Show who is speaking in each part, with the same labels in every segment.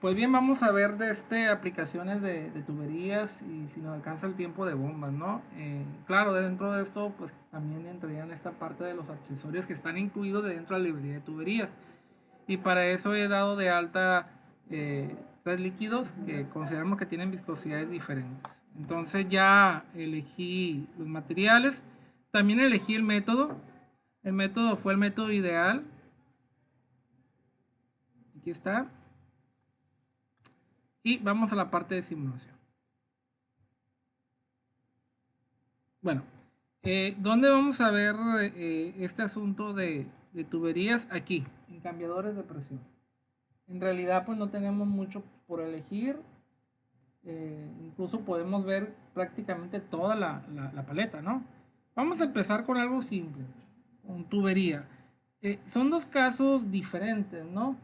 Speaker 1: Pues bien, vamos a ver de aplicaciones de tuberías y si nos alcanza el tiempo de bombas, ¿no? Claro, dentro de esto, pues también entrarían esta parte de los accesorios que están incluidos dentro de la librería de tuberías. Y para eso he dado de alta tres líquidos que consideramos que tienen viscosidades diferentes. Entonces ya elegí los materiales, también elegí el método. El método fue el método ideal. Aquí está. Y vamos a la parte de simulación. Bueno, ¿dónde vamos a ver este asunto de tuberías? Aquí, en cambiadores de presión. En realidad, pues no tenemos mucho por elegir. Incluso podemos ver prácticamente toda la paleta, ¿no? Vamos a empezar con algo simple, con tubería. Son dos casos diferentes, ¿no?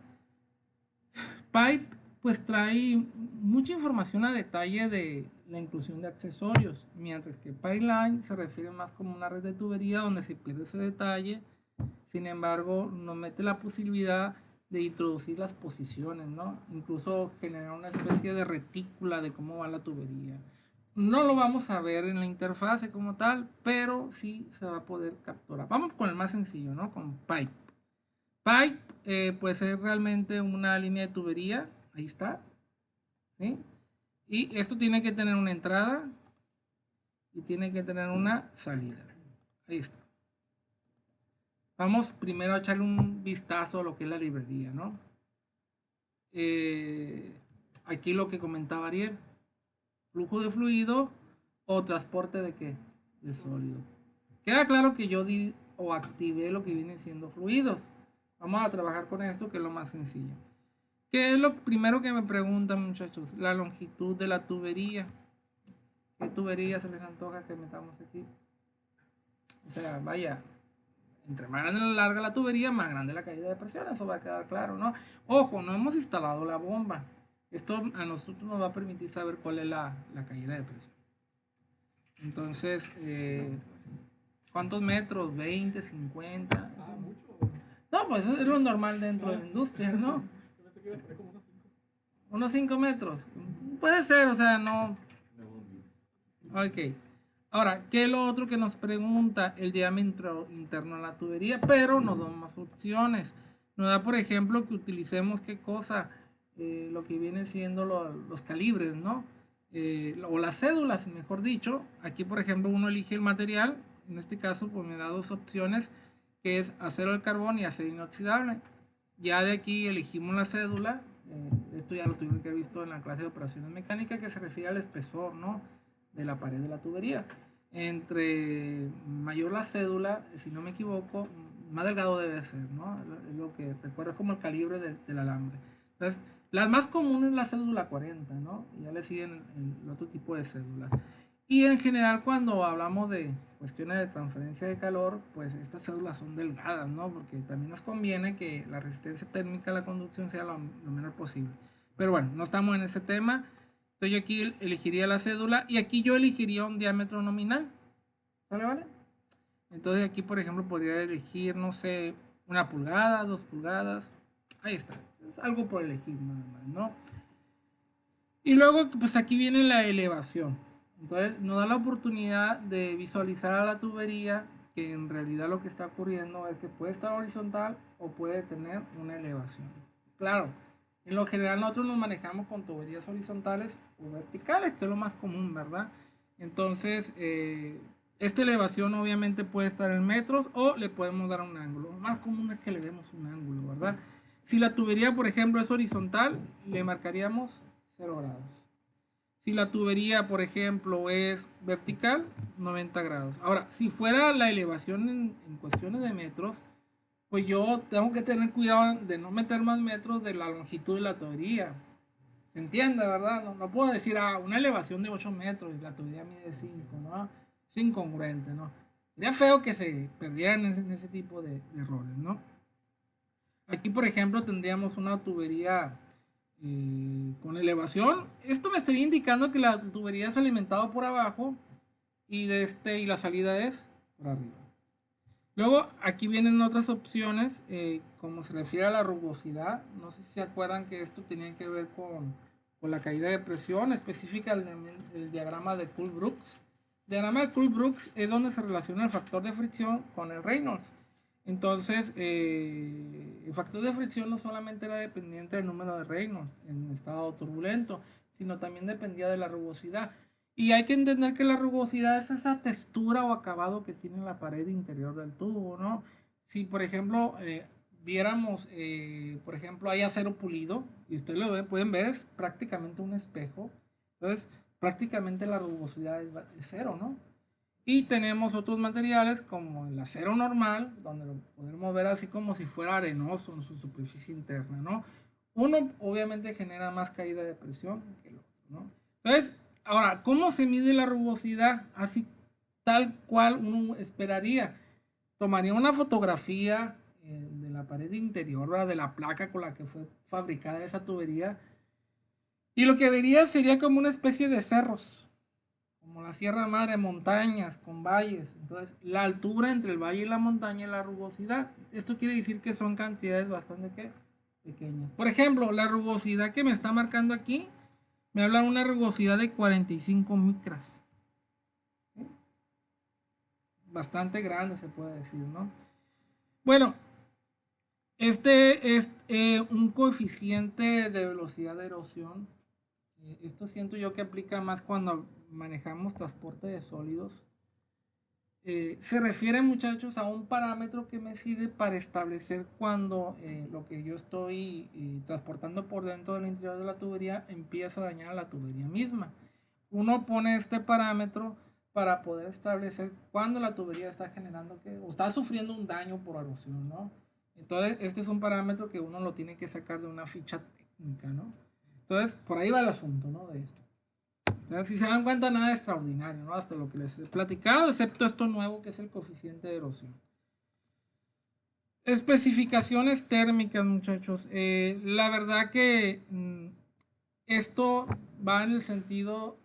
Speaker 1: Pipe pues trae mucha información a detalle de la inclusión de accesorios, mientras que Pipeline se refiere más como una red de tubería donde se pierde ese detalle. Sin embargo, nos mete la posibilidad de introducir las posiciones, ¿no? Incluso generar una especie de retícula de cómo va la tubería. No lo vamos a ver en la interfase como tal, pero sí se va a poder capturar. Vamos con el más sencillo, ¿no? Con Pipe. Pipe, pues es realmente una línea de tubería. Ahí está. ¿Sí? Y esto tiene que tener una entrada y tiene que tener una salida. Ahí está. Vamos primero a echarle un vistazo a lo que es la librería, ¿no? Aquí lo que comentaba Ariel. Flujo de fluido o transporte de qué? De sólido. Queda claro que yo di o activé lo que vienen siendo fluidos. Vamos a trabajar con esto, que es lo más sencillo. ¿Qué es lo primero que me preguntan, muchachos? La longitud de la tubería. ¿Qué tubería se les antoja que metamos aquí? O sea, vaya, entre más larga la tubería, más grande la caída de presión. Eso va a quedar claro, ¿no? Ojo, no hemos instalado la bomba. Esto a nosotros nos va a permitir saber cuál es la caída de presión. Entonces, ¿cuántos metros? ¿20, 50? No, pues eso es lo normal dentro de la industria, ¿no? Unos 5 metros. Puede ser, o sea, no. Ok. Ahora, ¿qué es lo otro que nos pregunta? El diámetro interno de la tubería, pero nos da más opciones. Nos da, por ejemplo, que utilicemos qué cosa, lo que viene siendo los calibres, ¿no? O las cédulas, mejor dicho. Aquí, por ejemplo, uno elige el material. En este caso, pues me da dos opciones, que es acero al carbón y acero inoxidable. Ya de aquí elegimos la cédula. Esto ya lo tuvimos que haber visto en la clase de operaciones mecánicas, que se refiere al espesor, ¿no? De la pared de la tubería. Entre mayor la cédula, si no me equivoco, más delgado debe ser, ¿no? Lo que recuerdo es como el calibre del alambre. Entonces, las más comunes es la cédula 40, ¿no? Y ya le siguen el otro tipo de cédulas. Y en general, cuando hablamos de cuestiones de transferencia de calor, pues estas cédulas son delgadas, ¿no? Porque también nos conviene que la resistencia térmica a la conducción sea lo menor posible. Pero bueno, no estamos en ese tema. Entonces yo aquí elegiría la cédula y aquí yo elegiría un diámetro nominal. ¿Vale? ¿Vale? Entonces aquí, por ejemplo, podría elegir, no sé, 1 pulgada, 2 pulgadas. Ahí está. Es algo por elegir nada más, ¿no? Y luego, pues aquí viene la elevación. Entonces nos da la oportunidad de visualizar a la tubería, que en realidad lo que está ocurriendo es que puede estar horizontal o puede tener una elevación. Claro, en lo general nosotros nos manejamos con tuberías horizontales o verticales, que es lo más común, ¿verdad? Entonces, esta elevación obviamente puede estar en metros o le podemos dar un ángulo. Lo más común es que le demos un ángulo, ¿verdad? Si la tubería, por ejemplo, es horizontal, le marcaríamos 0 grados. Si la tubería, por ejemplo, es vertical, 90 grados. Ahora, si fuera la elevación en cuestiones de metros, pues yo tengo que tener cuidado de no meter más metros de la longitud de la tubería. ¿Se entiende, verdad? No puedo decir, una elevación de 8 metros y la tubería mide 5, ¿no? Es incongruente, ¿no? Sería feo que se perdieran en ese tipo de errores, ¿no? Aquí, por ejemplo, tendríamos una tubería con elevación. Esto me estaría indicando que la tubería es alimentada por abajo y la salida es por arriba. Luego aquí vienen otras opciones, como se refiere a la rugosidad. No sé si se acuerdan que esto tenía que ver con la caída de presión, específica el diagrama de Cool-Brooks. El diagrama de Cool-Brooks es donde se relaciona el factor de fricción con el Reynolds. Entonces, el factor de fricción no solamente era dependiente del número de Reynolds en estado turbulento, sino también dependía de la rugosidad. Y hay que entender que la rugosidad es esa textura o acabado que tiene la pared interior del tubo, ¿no? Si, por ejemplo, viéramos, por ejemplo, hay acero pulido, y ustedes lo ven, pueden ver, es prácticamente un espejo. Entonces, prácticamente la rugosidad es cero, ¿no? Y tenemos otros materiales como el acero normal, donde lo podemos ver así como si fuera arenoso en su superficie interna, ¿no? Uno obviamente genera más caída de presión que el otro, ¿no? Entonces, ahora, ¿cómo se mide la rugosidad? Así tal cual uno esperaría. Tomaría una fotografía de la pared interior, ¿verdad? De la placa con la que fue fabricada esa tubería. Y lo que vería sería como una especie de cerros, como la Sierra Madre, montañas con valles. Entonces, la altura entre el valle y la montaña es la rugosidad. Esto quiere decir que son cantidades bastante ¿qué? Pequeñas. Por ejemplo, la rugosidad que me está marcando aquí me habla de una rugosidad de 45 micras. Bastante grande se puede decir, ¿no? Bueno, este es un coeficiente de velocidad de erosión. Esto siento yo que aplica más cuando manejamos transporte de sólidos. Se refiere, muchachos, a un parámetro que me sirve para establecer cuando lo que yo estoy transportando por dentro del interior de la tubería empieza a dañar a la tubería misma. Uno pone este parámetro para poder establecer cuando la tubería está generando o está sufriendo un daño por erosión, ¿no? Entonces, este es un parámetro que uno lo tiene que sacar de una ficha técnica, ¿no? Entonces, por ahí va el asunto, ¿no? De esto. O sea, si se dan cuenta, nada extraordinario, ¿no? Hasta lo que les he platicado, excepto esto nuevo que es el coeficiente de erosión. Especificaciones térmicas, muchachos. La verdad que esto va en el sentido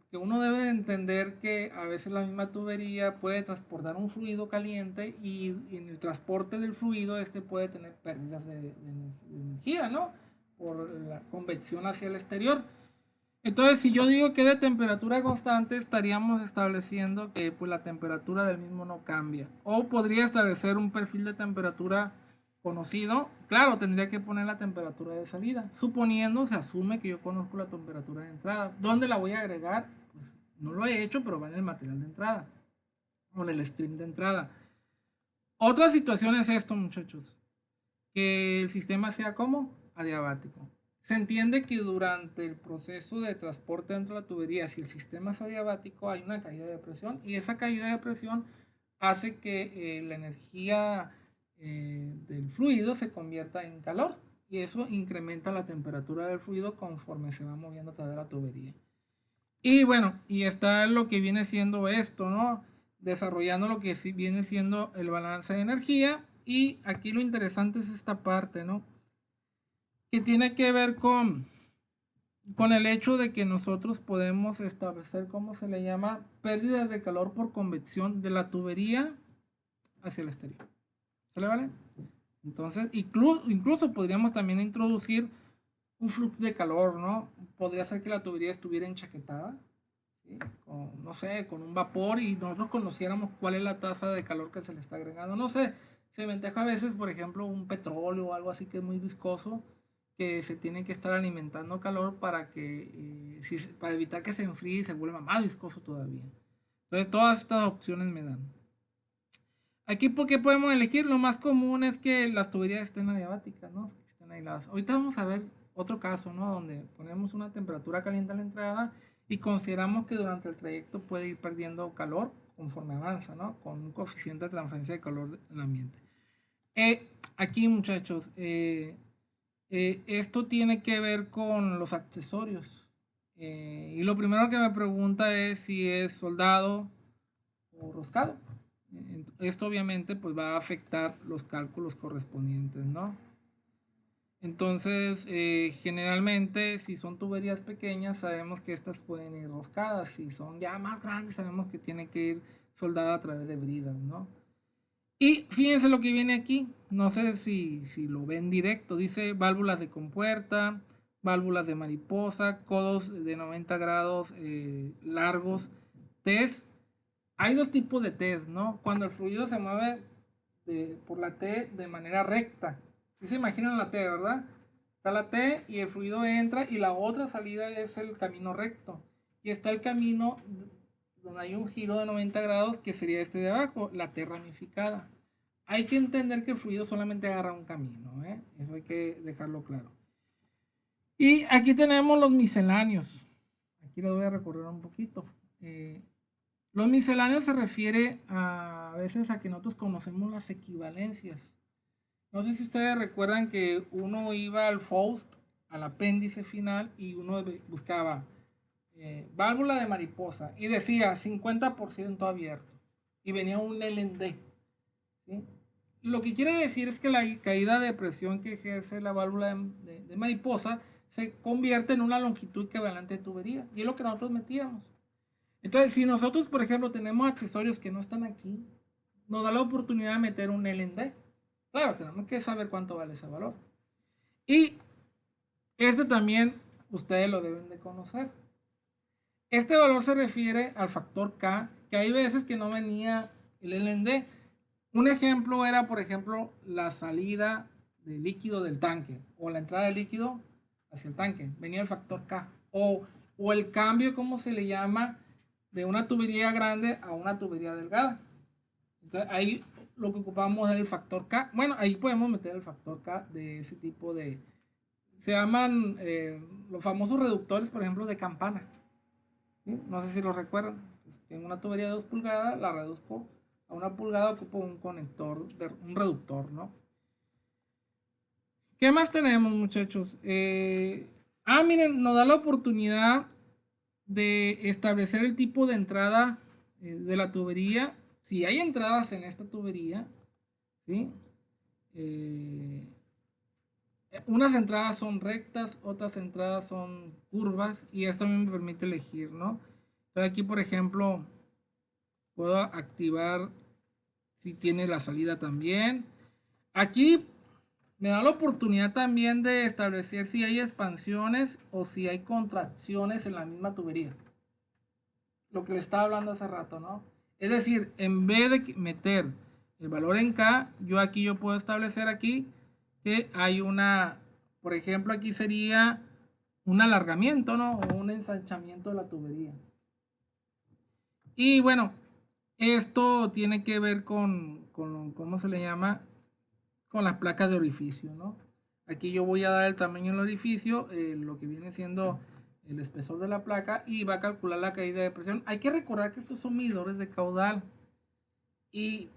Speaker 1: que uno debe de entender que a veces la misma tubería puede transportar un fluido caliente y en el transporte del fluido este puede tener pérdidas de energía, ¿no? Por la convección hacia el exterior. Entonces, si yo digo que de temperatura constante, estaríamos estableciendo que pues, la temperatura del mismo no cambia. O podría establecer un perfil de temperatura conocido. Claro, tendría que poner la temperatura de salida. Suponiendo, se asume que yo conozco la temperatura de entrada. ¿Dónde la voy a agregar? Pues, no lo he hecho, pero va en el material de entrada. O en el stream de entrada. Otra situación es esto, muchachos. Que el sistema sea como adiabático. Se entiende que durante el proceso de transporte dentro de la tubería, si el sistema es adiabático, hay una caída de presión y esa caída de presión hace que la energía del fluido se convierta en calor y eso incrementa la temperatura del fluido conforme se va moviendo a través de la tubería. Y bueno, y está lo que viene siendo esto, ¿no? Desarrollando lo que viene siendo el balance de energía. Y aquí lo interesante es esta parte, ¿no? Que tiene que ver con el hecho de que nosotros podemos establecer, ¿cómo se le llama? Pérdidas de calor por convección de la tubería hacia el exterior. ¿Se le vale? Entonces, incluso podríamos también introducir un flujo de calor, ¿no? Podría ser que la tubería estuviera enchaquetada, ¿sí? Con, no sé, con un vapor y nosotros conociéramos cuál es la tasa de calor que se le está agregando. No sé, se ventaja a veces, por ejemplo, un petróleo o algo así que es muy viscoso, que se tiene que estar alimentando calor para que, para evitar que se enfríe y se vuelva más viscoso todavía. Entonces, todas estas opciones me dan. Aquí, ¿por qué podemos elegir? Lo más común es que las tuberías estén adiabáticas, ¿no? Que estén aisladas. Ahorita vamos a ver otro caso, ¿no? Donde ponemos una temperatura caliente a la entrada y consideramos que durante el trayecto puede ir perdiendo calor conforme avanza, ¿no? Con un coeficiente de transferencia de calor del ambiente. Aquí, muchachos, esto tiene que ver con los accesorios. Y lo primero que me pregunta es si es soldado o roscado. Esto obviamente pues va a afectar los cálculos correspondientes, ¿no? Entonces, generalmente si son tuberías pequeñas sabemos que estas pueden ir roscadas. Si son ya más grandes sabemos que tiene que ir soldada a través de bridas, ¿no? Y fíjense lo que viene aquí. No sé si lo ven directo. Dice válvulas de compuerta, válvulas de mariposa, codos de 90 grados largos, test. Hay dos tipos de test, ¿no? Cuando el fluido se mueve por la T de manera recta. ¿Sí se imaginan la T, verdad? Está la T y el fluido entra y la otra salida es el camino recto. Y está el camino donde hay un giro de 90 grados que sería este de abajo, la T ramificada. Hay que entender que el fluido solamente agarra un camino, ¿eh? Eso hay que dejarlo claro. Y aquí tenemos los misceláneos. Aquí les voy a recorrer un poquito. Los misceláneos se refiere a veces a que nosotros conocemos las equivalencias. No sé si ustedes recuerdan que uno iba al FAUST, al apéndice final, y uno buscaba válvula de mariposa y decía 50% abierto. Y venía un LND. ¿Sí? Lo que quiere decir es que la caída de presión que ejerce la válvula de mariposa se convierte en una longitud equivalente de tubería. Y es lo que nosotros metíamos. Entonces, si nosotros, por ejemplo, tenemos accesorios que no están aquí, nos da la oportunidad de meter un LND. Claro, tenemos que saber cuánto vale ese valor. Y este también ustedes lo deben de conocer. Este valor se refiere al factor K, que hay veces que no venía el LND. Un ejemplo era, por ejemplo, la salida de líquido del tanque o la entrada de líquido hacia el tanque. Venía el factor K. O el cambio, como se le llama, de una tubería grande a una tubería delgada. Entonces, ahí lo que ocupamos es el factor K. Bueno, ahí podemos meter el factor K de ese tipo de... Se llaman los famosos reductores, por ejemplo, de campana. ¿Sí? No sé si lo recuerdan. Tengo una tubería de 2 pulgadas, la reduzco a 1 pulgada, ocupo un conector, un reductor, ¿no? ¿Qué más tenemos, muchachos? Miren, nos da la oportunidad de establecer el tipo de entrada de la tubería. Si hay entradas en esta tubería, ¿sí? Unas entradas son rectas, otras entradas son curvas y esto a mí me permite elegir, ¿no? Entonces aquí, por ejemplo, puedo activar si tiene la salida también. Aquí me da la oportunidad también de establecer si hay expansiones o si hay contracciones en la misma tubería. Lo que le estaba hablando hace rato, ¿no? Es decir, en vez de meter el valor en K, yo puedo establecer aquí que hay una, por ejemplo, aquí sería un alargamiento, ¿no? O un ensanchamiento de la tubería. Y bueno, esto tiene que ver con ¿cómo se le llama? Con las placas de orificio, ¿no? Aquí yo voy a dar el tamaño del orificio, lo que viene siendo el espesor de la placa y va a calcular la caída de presión. Hay que recordar que estos son medidores de caudal y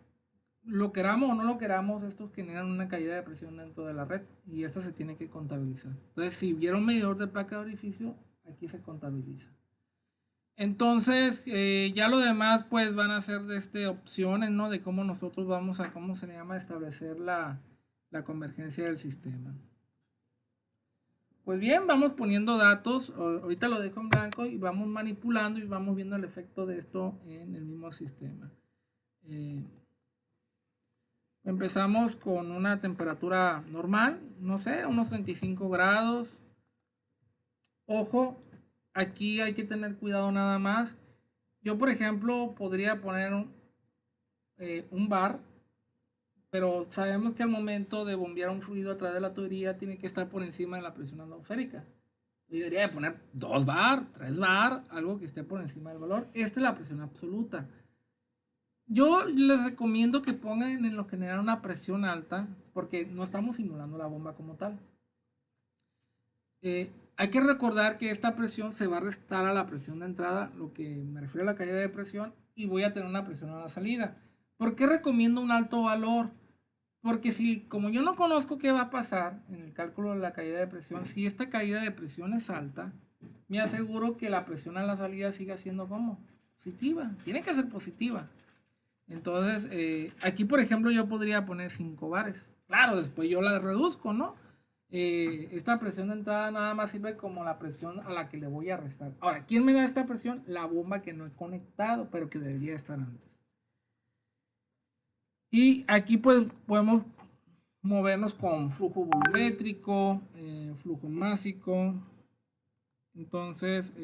Speaker 1: lo queramos o no lo queramos, estos generan una caída de presión dentro de la red y esta se tiene que contabilizar. Entonces, si hubiera un medidor de placa de orificio, aquí se contabiliza. Entonces, ya lo demás pues van a ser de opciones, ¿no? De cómo nosotros vamos a, ¿cómo se le llama? Establecer la convergencia del sistema. Pues bien, vamos poniendo datos. Ahorita lo dejo en blanco y vamos manipulando y vamos viendo el efecto de esto en el mismo sistema. Empezamos con una temperatura normal, no sé, unos 35 grados. Ojo, aquí hay que tener cuidado nada más. Yo, por ejemplo, podría poner un bar, pero sabemos que al momento de bombear un fluido a través de la tubería tiene que estar por encima de la presión atmosférica. Yo debería de poner 2 bar, 3 bar, algo que esté por encima del valor. Esta es la presión absoluta. Yo les recomiendo que pongan en lo general una presión alta, porque no estamos simulando la bomba como tal. Hay que recordar que esta presión se va a restar a la presión de entrada, lo que me refiero a la caída de presión, y voy a tener una presión a la salida. ¿Por qué recomiendo un alto valor? Porque si, como yo no conozco qué va a pasar en el cálculo de la caída de presión, si esta caída de presión es alta, me aseguro que la presión a la salida siga siendo como positiva. Tiene que ser positiva. Entonces, aquí por ejemplo yo podría poner 5 bares. Claro, después yo la reduzco, ¿no? Esta presión de entrada nada más sirve como la presión a la que le voy a restar. Ahora, ¿quién me da esta presión? La bomba que no he conectado, pero que debería estar antes. Y aquí pues podemos movernos con flujo volumétrico, flujo másico. Entonces,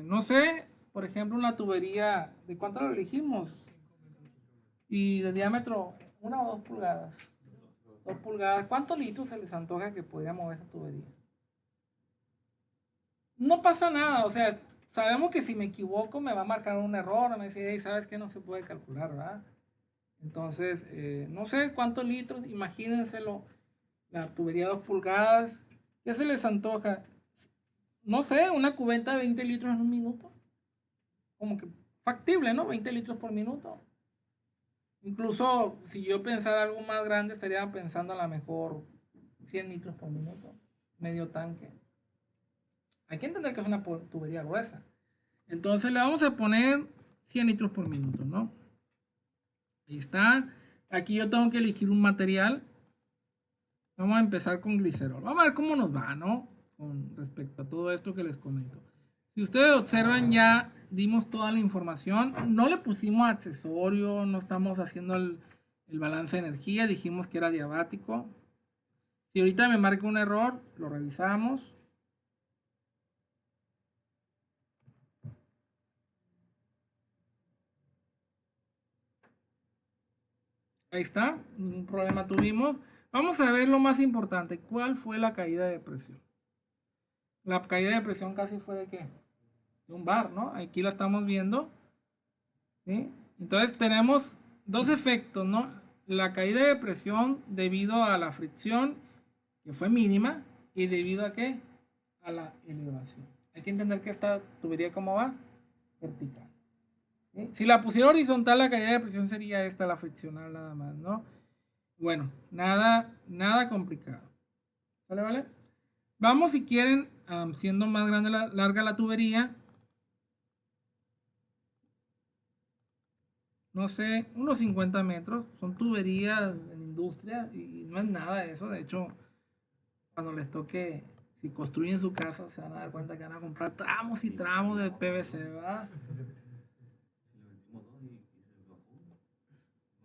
Speaker 1: no sé, por ejemplo, una tubería, ¿de cuánto lo elegimos? Y de diámetro, 1 o 2 pulgadas. 2 pulgadas. ¿Cuántos litros se les antoja que podría mover esa tubería? No pasa nada, o sea, sabemos que si me equivoco me va a marcar un error, me dice, hey, ¿sabes qué? No se puede calcular, ¿verdad? Entonces, no sé cuántos litros, imagínenselo, la tubería 2 pulgadas, ¿qué se les antoja? No sé, una cubeta de 20 litros en un minuto, como que factible, ¿no? 20 litros por minuto. Incluso si yo pensara algo más grande, estaría pensando a lo mejor 100 litros por minuto, medio tanque. Hay que entender que es una tubería gruesa. Entonces le vamos a poner 100 litros por minuto, ¿no? Ahí está. Aquí yo tengo que elegir un material. Vamos a empezar con glicerol. Vamos a ver cómo nos va, ¿no? Con respecto a todo esto que les comento. Si ustedes observan, ya dimos toda la información. No le pusimos accesorio, no estamos haciendo el balance de energía. Dijimos que era diabático. Si ahorita me marca un error, lo revisamos. Ahí está, ningún problema tuvimos. Vamos a ver lo más importante. ¿Cuál fue la caída de presión? La caída de presión casi fue de qué? De un bar, ¿no? Aquí la estamos viendo. ¿Sí? Entonces tenemos dos efectos, ¿no? La caída de presión debido a la fricción, que fue mínima, y debido a qué? A la elevación. Hay que entender que esta tubería, ¿cómo va? Vertical. ¿Sí? Si la pusiera horizontal, la caída de presión sería esta, la friccional nada más, ¿no? Bueno, nada complicado. ¿Vale, vale? Vamos, si quieren, siendo más grande larga la tubería, no sé, unos 50 metros. Son tuberías en industria y no es nada eso. De hecho, cuando les toque, si construyen su casa, se van a dar cuenta que van a comprar tramos y tramos de PVC, ¿verdad?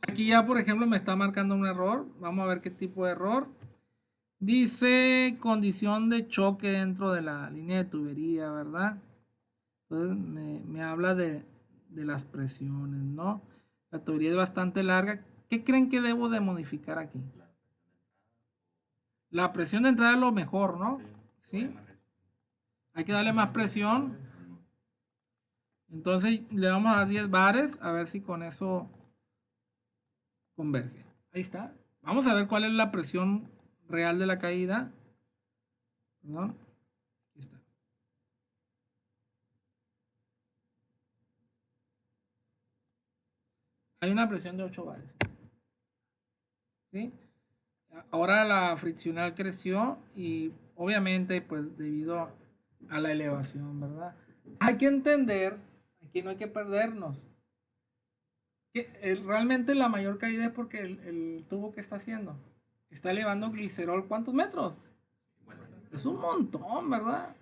Speaker 1: Aquí ya, por ejemplo, me está marcando un error. Vamos a ver qué tipo de error. Dice condición de choque dentro de la línea de tubería, ¿verdad? Entonces me habla de las presiones, ¿no? La tubería es bastante larga. ¿Qué creen que debo de modificar aquí? La presión de entrada es lo mejor, ¿no? ¿Sí? Hay que darle más presión. Entonces le vamos a dar 10 bares a ver si con eso converge. Ahí está. Vamos a ver cuál es la presión real de la caída. Perdón. Aquí está. Hay una presión de 8 bares. ¿Sí? Ahora la friccional creció y obviamente pues debido a la elevación, ¿verdad? Hay que entender, aquí no hay que perdernos, que realmente la mayor caída es porque el tubo que está haciendo está elevando glicerol, ¿cuántos metros? Es un montón, ¿verdad?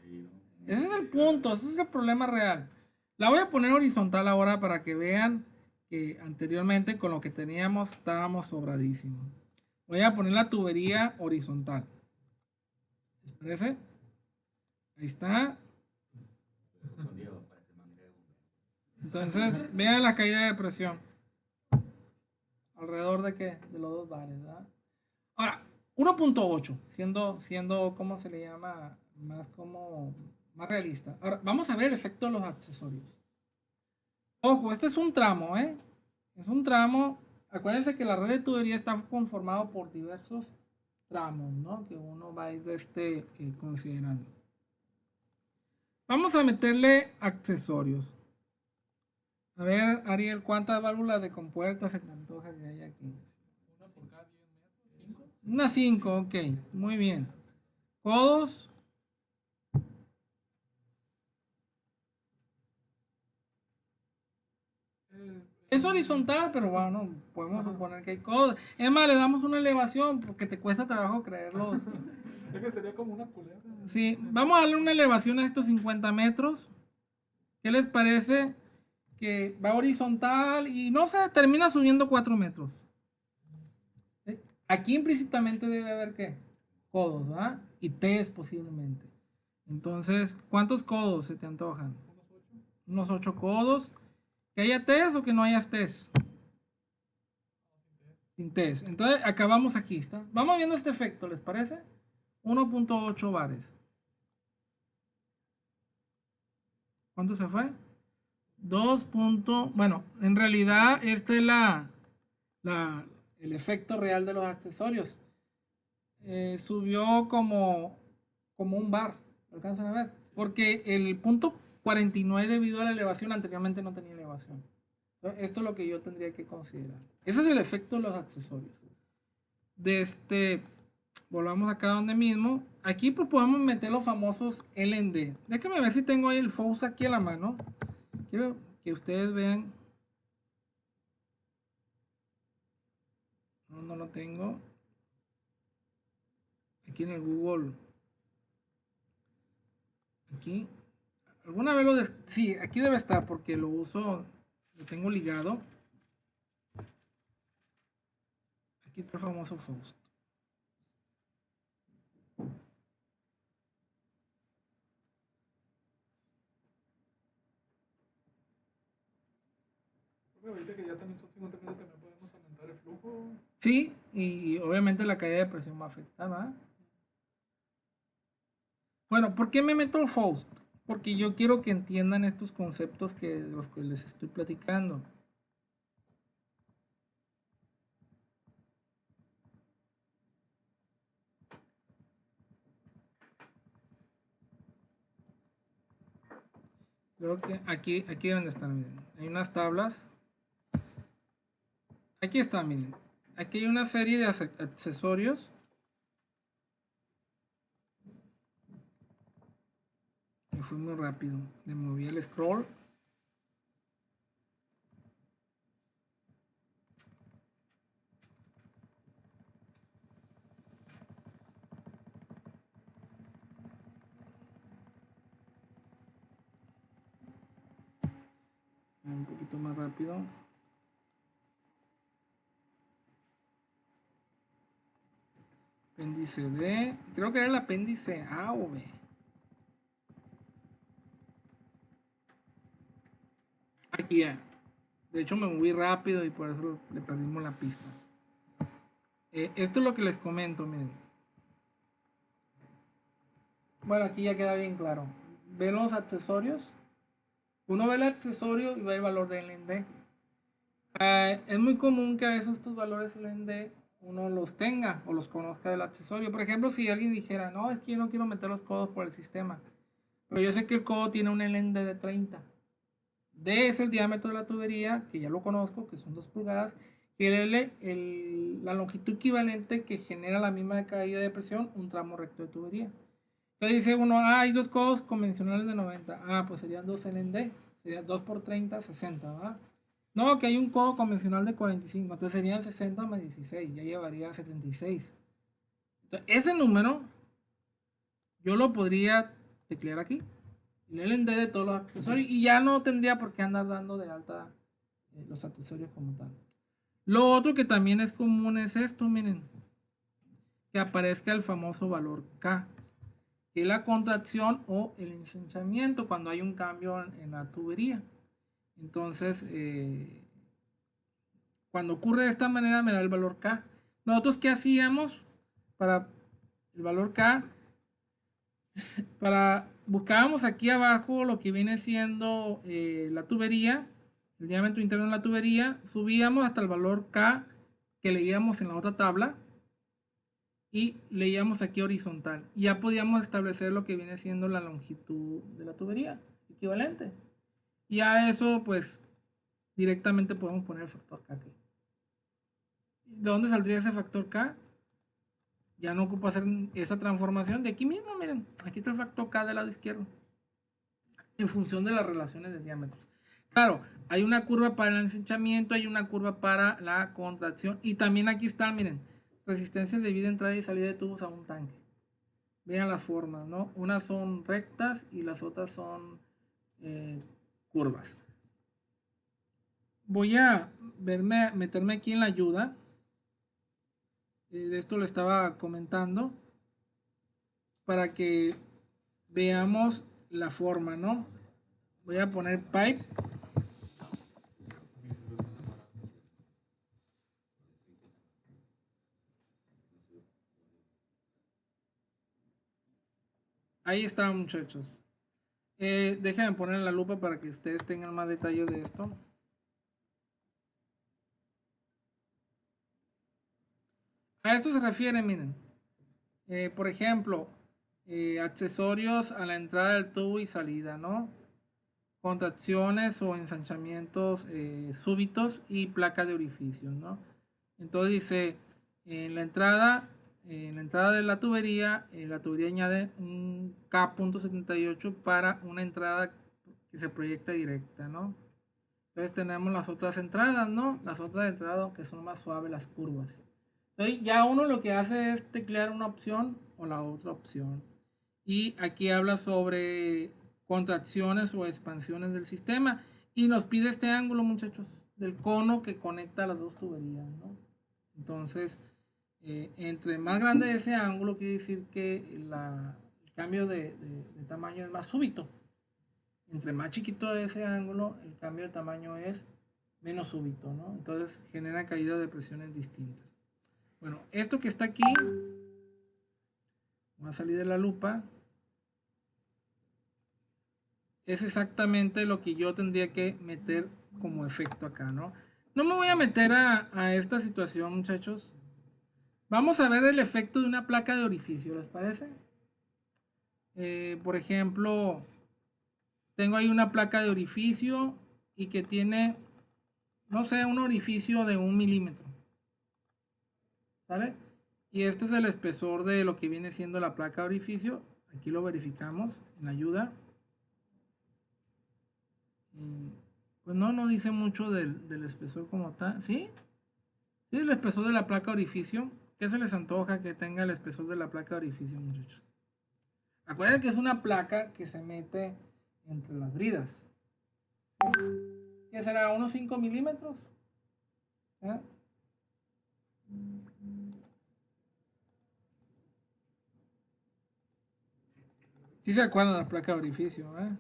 Speaker 1: Ese es el punto, ese es el problema real. La voy a poner horizontal ahora para que vean que anteriormente con lo que teníamos estábamos sobradísimos. Voy a poner la tubería horizontal. ¿Les parece? Ahí está. Entonces, vean la caída de presión. ¿Alrededor de qué? De los 2 bares, ¿verdad? Ahora, 1.8, siendo, ¿cómo se le llama? Más realista. Ahora, vamos a ver el efecto de los accesorios. Ojo, este es un tramo, ¿eh? Es un tramo. Acuérdense que la red de tubería está conformado por diversos tramos, ¿no? Que uno va a ir considerando. Vamos a meterle accesorios. A ver, Ariel, ¿cuántas válvulas de compuertas se te antoja que hay aquí? Una por cada 10 metros, 5. Una 5, ok, muy bien. Codos. Es horizontal, pero bueno, podemos suponer que hay codos. Es más, le damos una elevación porque te cuesta trabajo creerlos. Es que sería como una culebra. Sí, vamos a darle una elevación a estos 50 metros. ¿Qué les parece? Que va horizontal y no sé, termina subiendo 4 metros. Aquí implícitamente debe haber ¿qué? Codos, ¿verdad? Y T's posiblemente. Entonces, ¿cuántos codos se te antojan? Unos 8 codos. ¿Que haya T's o que no haya T's? Sin T's. Entonces, acabamos aquí, ¿está? Vamos viendo este efecto, ¿les parece? 1.8 bares. ¿Cuánto se fue? 2. Bueno, en realidad este es el efecto real de los accesorios. Subió como un bar, ¿lo alcanzan a ver? Porque el punto 49 debido a la elevación anteriormente no tenía elevación. Entonces, esto es lo que yo tendría que considerar. Ese es el efecto de los accesorios. De este, volvamos acá donde mismo. Aquí pues podemos meter los famosos LND. Déjenme ver si tengo ahí el Faux aquí a la mano. Quiero que ustedes vean. No, no lo tengo. Aquí en el Google. Aquí. Alguna vez sí, aquí debe estar porque lo uso. Lo tengo ligado. Aquí está el famoso Faust.
Speaker 2: Ahorita que ya también son 50 minutos, también podemos aumentar el flujo.
Speaker 1: Sí, y obviamente la caída de presión va a afectar, ¿verdad? Bueno, ¿por qué me meto el Faust? Porque yo quiero que entiendan estos conceptos de los que les estoy platicando. Creo que aquí deben de estar, miren. Hay unas tablas. Aquí está, miren. Aquí hay una serie de accesorios. Me fui muy rápido. Le moví el scroll. Un poquito más rápido. Apéndice D. Creo que era el apéndice A o B. Aquí ya. De hecho me moví rápido y por eso le perdimos la pista. Esto es lo que les comento, miren. Bueno, aquí ya queda bien claro. Ven los accesorios. Uno ve el accesorio y ve el valor de LND. Es muy común que a veces estos valores LND uno los tenga o los conozca del accesorio. Por ejemplo, si alguien dijera, no, es que yo no quiero meter los codos por el sistema, pero yo sé que el codo tiene un LND de 30. D es el diámetro de la tubería, que ya lo conozco, que son 2 pulgadas, y la longitud equivalente que genera la misma caída de presión, un tramo recto de tubería. Entonces dice uno, hay 2 codos convencionales de 90. Pues serían 2 LND, sería 2 por 30, 60, ¿va? No, que hay un codo convencional de 45, entonces serían 60 más 16, ya llevaría 76. Entonces, ese número yo lo podría teclear aquí, el LND de todos los accesorios, y ya no tendría por qué andar dando de alta los accesorios como tal. Lo otro que también es común es esto, miren, que aparezca el famoso valor K, que es la contracción o el ensanchamiento cuando hay un cambio en la tubería. Entonces, cuando ocurre de esta manera me da el valor K. Nosotros, ¿qué hacíamos para el valor K? Buscábamos aquí abajo lo que viene siendo la tubería, el diámetro interno de la tubería, subíamos hasta el valor K que leíamos en la otra tabla y leíamos aquí horizontal. Y ya podíamos establecer lo que viene siendo la longitud de la tubería equivalente. Y a eso pues directamente podemos poner el factor K aquí. ¿De dónde saldría ese factor K? Ya no ocupa hacer esa transformación de aquí mismo, miren, aquí está el factor K del lado izquierdo, en función de las relaciones de diámetros. Claro, hay una curva para el ensanchamiento, hay una curva para la contracción, y también aquí están, miren, resistencias de entrada y salida de tubos a un tanque. Vean las formas, ¿no? Unas son rectas y las otras son curvas. Voy a meterme aquí en la ayuda. De esto lo estaba comentando para que veamos la forma, ¿no? Voy a poner pipe. Ahí está, muchachos. Déjenme poner la lupa para que ustedes tengan más detalle de esto. A esto se refiere, miren. Por ejemplo, accesorios a la entrada del tubo y salida, ¿no? Contracciones o ensanchamientos súbitos y placa de orificios, ¿no? Entonces dice, en la entrada de la tubería añade un K.78 para una entrada que se proyecta directa, ¿no? Entonces tenemos las otras entradas, ¿no? Las otras entradas que son más suaves, las curvas. Entonces ya uno lo que hace es teclear una opción o la otra opción. Y aquí habla sobre contracciones o expansiones del sistema. Y nos pide este ángulo, muchachos, del cono que conecta las dos tuberías, ¿no? Entonces, entre más grande ese ángulo, quiere decir que el cambio de tamaño es más súbito. Entre más chiquito ese ángulo, el cambio de tamaño es menos súbito, ¿no? Entonces genera caída de presiones distintas. Bueno, esto que está aquí, va a salir de la lupa, es exactamente lo que yo tendría que meter como efecto acá, ¿no? No me voy a meter a esta situación, muchachos. Vamos a ver el efecto de una placa de orificio, ¿les parece? Por ejemplo, tengo ahí una placa de orificio y que tiene, no sé, un orificio de 1 milímetro. ¿Sale? Y este es el espesor de lo que viene siendo la placa de orificio. Aquí lo verificamos en la ayuda. Pues no dice mucho del espesor como tal. ¿Sí? Sí, el espesor de la placa de orificio. ¿Qué se les antoja que tenga el espesor de la placa de orificio, muchachos? Acuérdense que es una placa que se mete entre las bridas. ¿Sí? ¿Qué será? ¿Unos 5 milímetros? ¿Eh? Sí se acuerdan de la placa de orificio, ¿eh?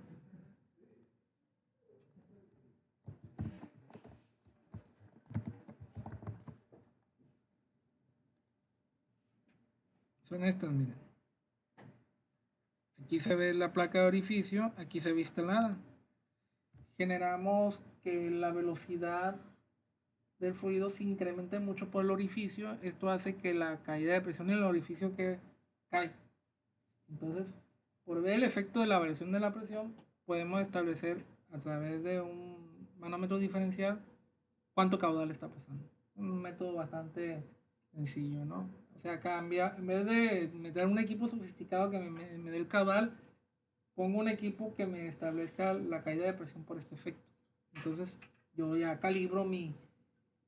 Speaker 1: Son estas, miren. Aquí se ve la placa de orificio, aquí se ve instalada. Generamos que la velocidad del fluido se incremente mucho por el orificio. Esto hace que la caída de presión en el orificio que cae. Entonces, por ver el efecto de la variación de la presión, podemos establecer a través de un manómetro diferencial cuánto caudal está pasando. Un método bastante sencillo, ¿no? O sea, cambia, en vez de meter un equipo sofisticado que me dé el caudal, pongo un equipo que me establezca la caída de presión por este efecto. Entonces, yo ya calibro mis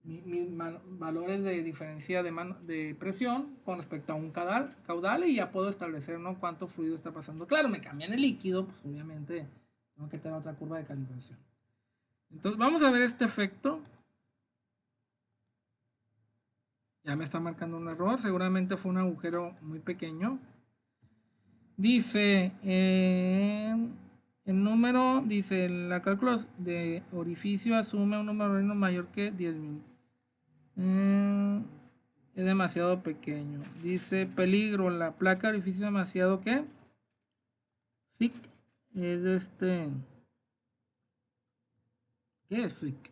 Speaker 1: valores de diferencia de presión con respecto a un caudal y ya puedo establecer, ¿no?, cuánto fluido está pasando. Claro, me cambian el líquido, pues obviamente tengo que tener otra curva de calibración. Entonces, vamos a ver este efecto. Ya me está marcando un error, seguramente fue un agujero muy pequeño. Dice, el número, dice, la cálculo de orificio asume un número mayor que 10.000. Es demasiado pequeño. Dice, peligro, la placa de orificio es demasiado, ¿qué? Thick. Es ¿qué es thick?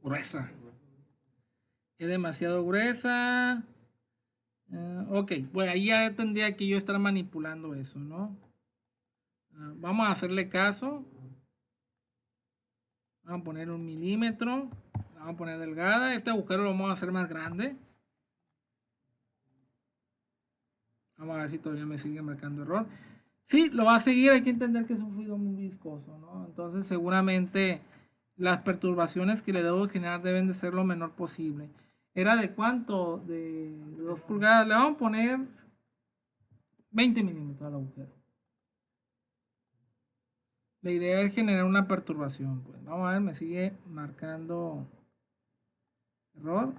Speaker 1: Gruesa. Es demasiado gruesa. Ok, bueno, ahí ya tendría que yo estar manipulando eso, ¿no? Vamos a hacerle caso. Vamos a poner 1 milímetro. La vamos a poner delgada. Este agujero lo vamos a hacer más grande. Vamos a ver si todavía me sigue marcando error. Sí, lo va a seguir. Hay que entender que es un fluido muy viscoso, ¿no? Entonces seguramente las perturbaciones que le debo generar deben de ser lo menor posible. ¿Era de cuánto? De 2 pulgadas. Le vamos a poner 20 milímetros al agujero. La idea es generar una perturbación. Pues vamos a ver, me sigue marcando error.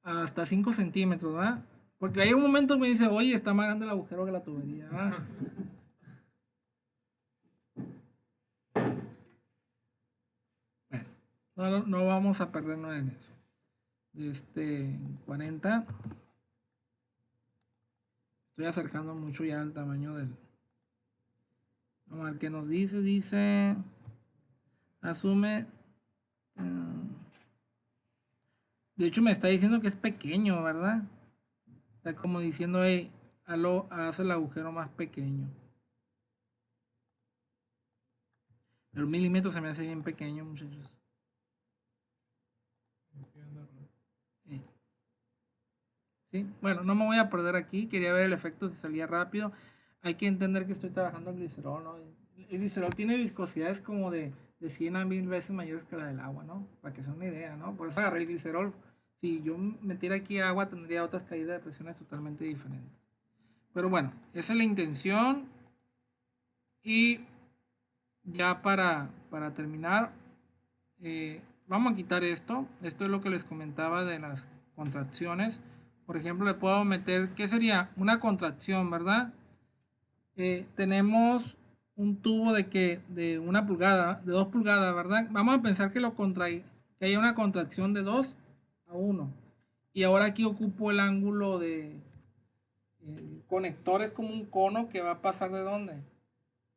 Speaker 1: Hasta 5 centímetros, ¿verdad? Porque hay un momento que me dice, oye, está más grande el agujero que la tubería. Bueno, no vamos a perdernos en eso. 40. Estoy acercando mucho ya al tamaño del... Vamos a ver qué nos dice. Dice, asume... de hecho me está diciendo que es pequeño, ¿verdad? O sea, como diciendo, hey, haz el agujero más pequeño. Pero 1 milímetro se me hace bien pequeño, muchachos. ¿Sí? Bueno, no me voy a perder aquí. Quería ver el efecto si salía rápido. Hay que entender que estoy trabajando en glicerol, ¿no? El glicerol tiene viscosidades como de 100 a 1000 veces mayores que la del agua, ¿no? Para que sea una idea, ¿no? Por eso agarré el glicerol. Si yo metiera aquí agua, tendría otras caídas de presiones totalmente diferentes. Pero bueno, esa es la intención. Y ya para terminar, vamos a quitar esto. Esto es lo que les comentaba de las contracciones. Por ejemplo, le puedo meter, ¿qué sería? Una contracción, ¿verdad? Tenemos un tubo de 1 pulgada, de 2 pulgadas, ¿verdad? Vamos a pensar que que haya una contracción de 2 a 1. Y ahora aquí ocupo el ángulo de... El conector es como un cono que va a pasar ¿de dónde?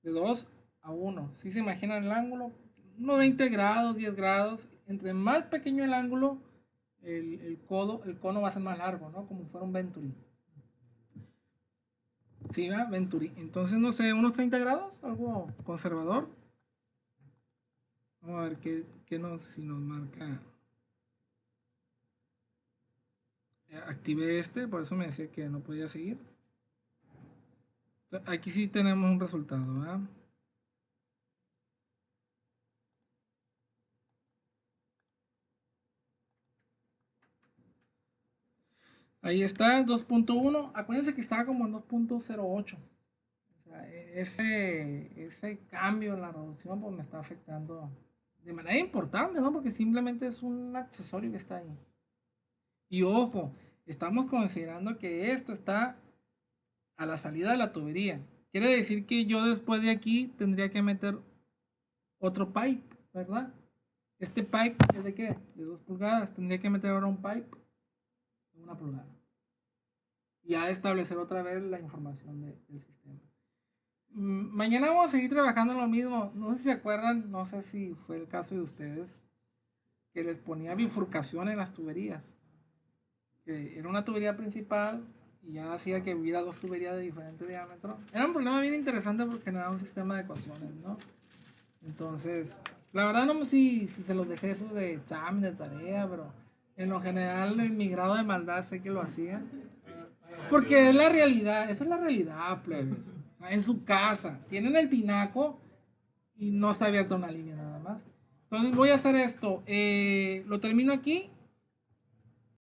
Speaker 1: De 2 a 1. ¿Sí se imaginan el ángulo? Unos 20 grados, 10 grados. Entre más pequeño el ángulo, el cono va a ser más largo, ¿no? Como fuera un Venturi. Sí, ¿va? Venturi. Entonces, no sé, unos 30 grados, algo conservador. Vamos a ver si nos marca. Activé por eso me decía que no podía seguir. Aquí sí tenemos un resultado, ¿verdad? Ahí está, 2.1. Acuérdense que estaba como en 2.08. O sea, ese cambio en la reducción pues me está afectando de manera importante, ¿no? Porque simplemente es un accesorio que está ahí. Y ojo, estamos considerando que esto está a la salida de la tubería. Quiere decir que yo después de aquí tendría que meter otro pipe, ¿verdad? Este pipe es de qué? De 2 pulgadas. Tendría que meter ahora un pipe de 1 pulgada. Y a establecer otra vez la información del sistema. Mañana vamos a seguir trabajando en lo mismo. No sé si se acuerdan, no sé si fue el caso de ustedes, que les ponía bifurcación en las tuberías. Que era una tubería principal y ya hacía que hubiera 2 tuberías de diferente diámetro. Era un problema bien interesante porque generaba un sistema de ecuaciones, ¿no? Entonces, la verdad no sé si se los dejé eso de examen, de tarea, pero en lo general en mi grado de maldad sé que lo hacía. Porque es la realidad, esa es la realidad, plebes. En su casa, tienen el tinaco y no está abierta una línea nada más. Entonces voy a hacer esto. Lo termino aquí